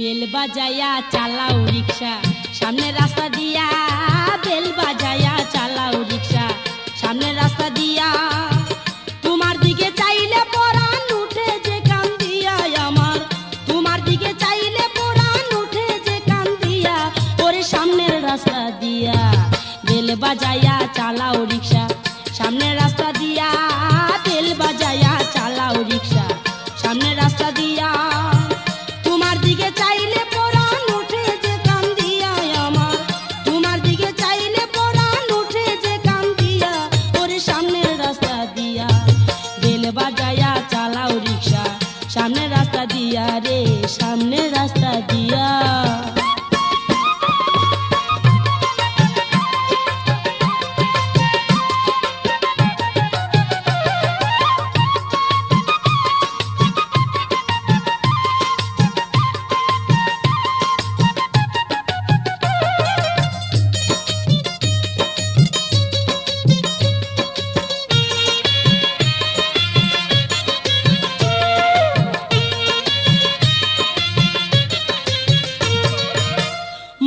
Bell বাজায়া চালাও রিক্সা সামনে রাস্তা দিয়া, বেল বাজায়া চালাও রিক্সা সামনে রাস্তা দিয়া। তোমার দিকে চাইলে পরাণ উঠে যে কান দিয়া আমার, তোমার দিকে চাইলে পরাণ উঠে যে কান দিয়া। ওরে সামনের রাস্তা দিয়া বেল বাজায়া চালাও রিক্সা সামনে রাস্তা দিয়া, বেল বাজায়া চালাও রিক্সা সামনে রাস্তা দিয়া। তোমার দিকে চাইলে পরাণ উঠে যে কান দিয়া আমার, তোমার দিকে চাইলে পরাণ উঠে যে কান দিয়া। ওরে সামনের রাস্তা দিয়া বেল বাজায়া চালাও রিক্সা সামনের রাস্তা দিয়া, রে সামনের রাস্তা দিয়া।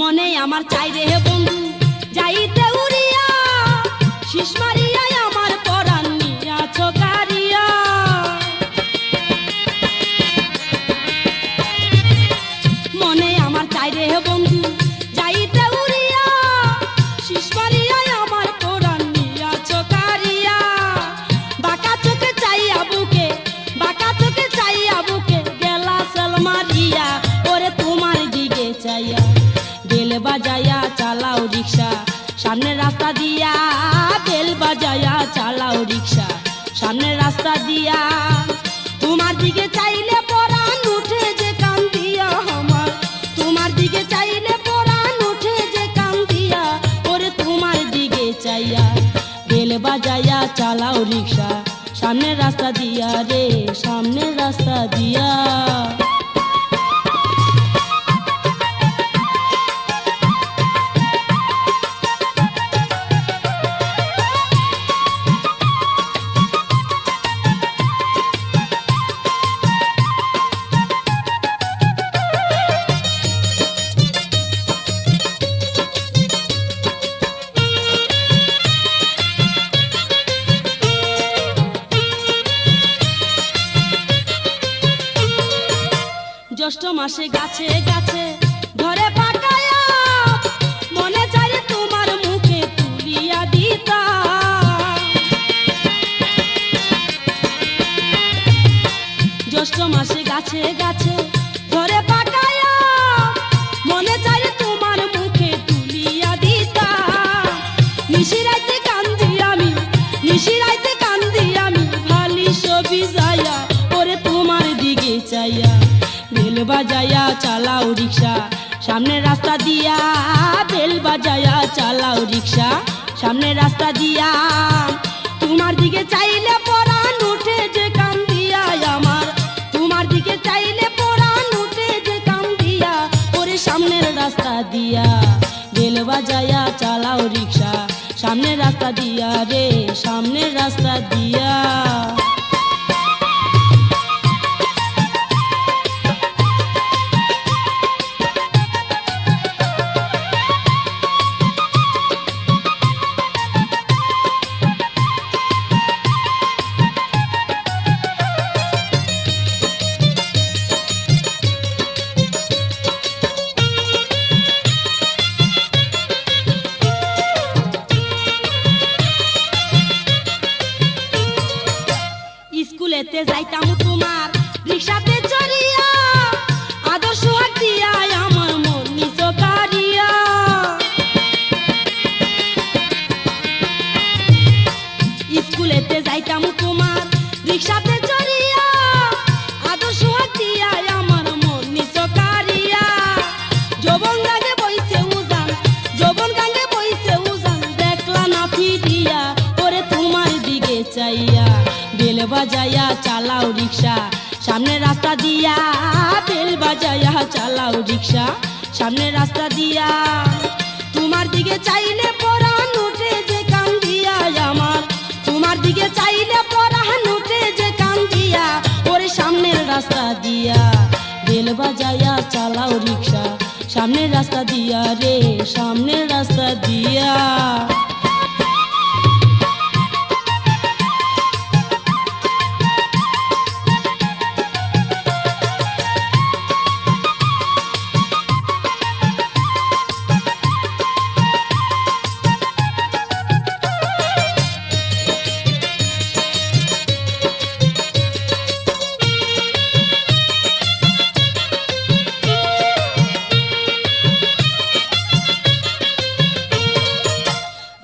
মনে আমার চাই রে বন্ধু যাইতে উড়িয়া, শীষ মারিয়া আমার পরাণ নিয়া ছোকারিয়া। মনে আমার চাই রে বন্ধু যাইতে উড়িয়া, শীষ মারিয়া আমার পরাণ নিয়া ছোকারিয়া। বাঁকা চোখে চাইয়া বুকে, বাঁকা চোখে চাইয়া বুকে গেলা সেল মারিয়া। ওরে তোমার দিকে চাইয়া বেল বাজায়া চালাও রিক্সা সামনে রাস্তা দিয়া, বেল বাজায়া চালাও রিক্সা সামনে রাস্তা দিয়া। তোমার দিকে চাইলে পরাণ উঠে যে কান দিয়া আমার, তোমার দিকে চাইলে পরাণ উঠে যে কান দিয়া। ওরে তোমার দিকে চাইয়া বেল বাজায়া চালাও রিক্সা সামনে রাস্তা দিয়া, রে সামনে রাস্তা দিয়া। জ্যৈষ্ঠ মাসে গাছে গাছে ঘরে পাকায়া, মনে চাই তোমার মুখে তুলিয়া দিতা। জ্যৈষ্ঠ মাসে গাছে গাছে ঘরে পাকায়া, মনে চাই তোমার মুখে তুলিয়া দিতা। নিশিরাইতে কান্দি আমি, নিশিরাইতে কান্দি আমি ভালি ছবি যাইয়া। ওরে তোমার দিকে চাইয়া বেল বাজায়া চালাও রিক্সা সামনে রাস্তা দিয়া, বেল বাজায়া চালাও রিক্সা সামনে রাস্তা দিয়া। তোমার দিকে চাইলে পরাণ উঠে যে কান দিয়া আমার, তোমার দিকে চাইলে পরাণ উঠে যে কান দিয়া। ওরে সামনের রাস্তা দিয়া বেল বাজায়া চালাও রিক্সা সামনে রাস্তা দিয়া, রে সামনের রাস্তা দিয়া। স্কুলেতে যাইতাম তোমার রিক্সাতে চড়িয়া, আদর্শ হাত দিয়া আমার মন নিজ কারিয়া। স্কুলেতে যাইতাম তোমার রিক্সাতে চড়িয়া, আদর্শ হাত দিয়া আমার মন নিজ কারিয়া। যৌবন গাঙ্গে বইছে উজান, যৌবন গাঙ্গে বইছে উজান দেখলা না ফিরিয়া। ওরে তোমার দিকে চাইয়া বেল বাজায়া চালাও রিক্সা সামনে রাস্তা দিয়া, বেল বাজায়া চালাও রিক্সা সামনে রাস্তা দিয়া। তোমার দিকে চাইলে পরাণ উঠে যে কান দিয়া আমার, তোমার দিকে চাইলে পরাণ উঠে যে কান দিয়া। ওরে সামনের রাস্তা দিয়া বেল বাজায়া চালাও রিক্সা সামনের রাস্তা দিয়া রে, সামনের রাস্তা দিয়া।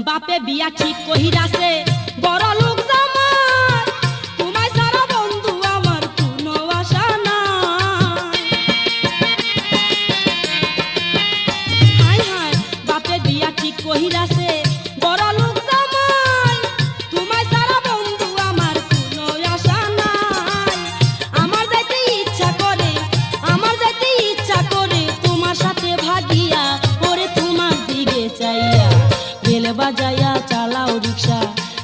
বাপে বিয়া ঠিক কহিরাছে বড় লোক জামাই, তোমায় সারা বন্ধু আমার কোনো আশা নাই। হায় হায় বাপে বিয়া ঠিক কহিরাছে বড় লোক জামাই, তোমায় সারা বন্ধু আমার কোনো আশা নাই। আমার যাইতে ইচ্ছা করে, আমার যাইতে ইচ্ছা করে তোমার সাথে ভাগিয়া, ওরে তোমার দিকে চাইয়া বেল বাজায়া চালাও রিক্সা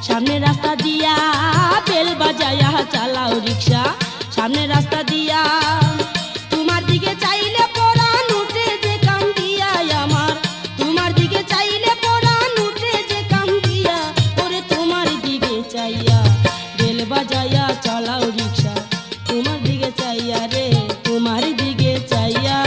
সামনের রাস্তা দিয়া, বেল বাজায়া চালাও রিক্সা সামনের রাস্তা দিয়া। তোমার দিকে চাইলে পরাণ উঠে যে কান দিয়া আমার, তোমার দিকে চাইলে পরাণ উঠে যে কান দিয়া, ওরে তোমার দিকে চাইয়া বেল বাজায়া চালাও রিক্সা তোমার দিকে চাইয়া রে, তোমার দিকে চাইয়া।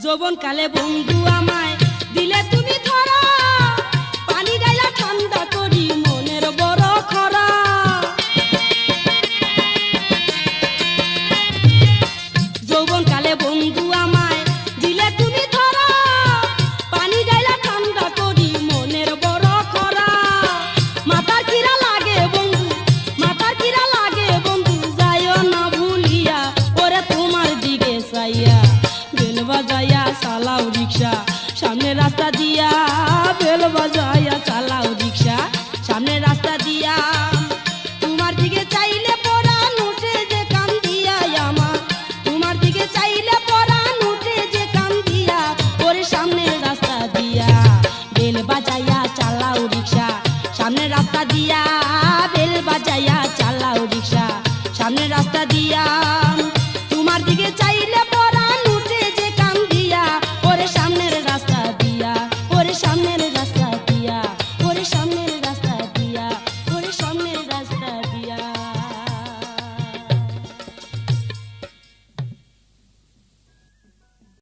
যৌবন কালে বন্ধু আমায় দিলে তুমি ধরা, পানি ডাইলা ঠান্ডা করি মনের বড় খরা। যৌবন কালে বন্ধু আমায় দিলে তুমি ধরা, পানি ডাইলা ঠান্ডা করি মনের বড় খরা। মাথার কিরা লাগে বন্ধু, মাথার কিরা লাগে বন্ধু, যাইও না ভুলিয়া ওরে তোমার দিকে চাইয়া বেল বাজায়া চালাও রিক্সা সামনের রাস্তা দিয়া, বেল বাজায়া চালাও রিক্সা সামনের রাস্তা দিয়া। তোমার দিকে চাইলে পরাণ উঠে যে কান দিয়া আমার, তোমার দিকে চাইলে পরাণ উঠে যে কান দিয়া, ওরে সামনের রাস্তা দিয়া বেল বাজায়া চালাও রিক্সা সামনের রাস্তা দিয়া, বেল বাজায়া চালাও রিক্সা সামনের রাস্তা দিয়া। তোমার দিকে চাইলে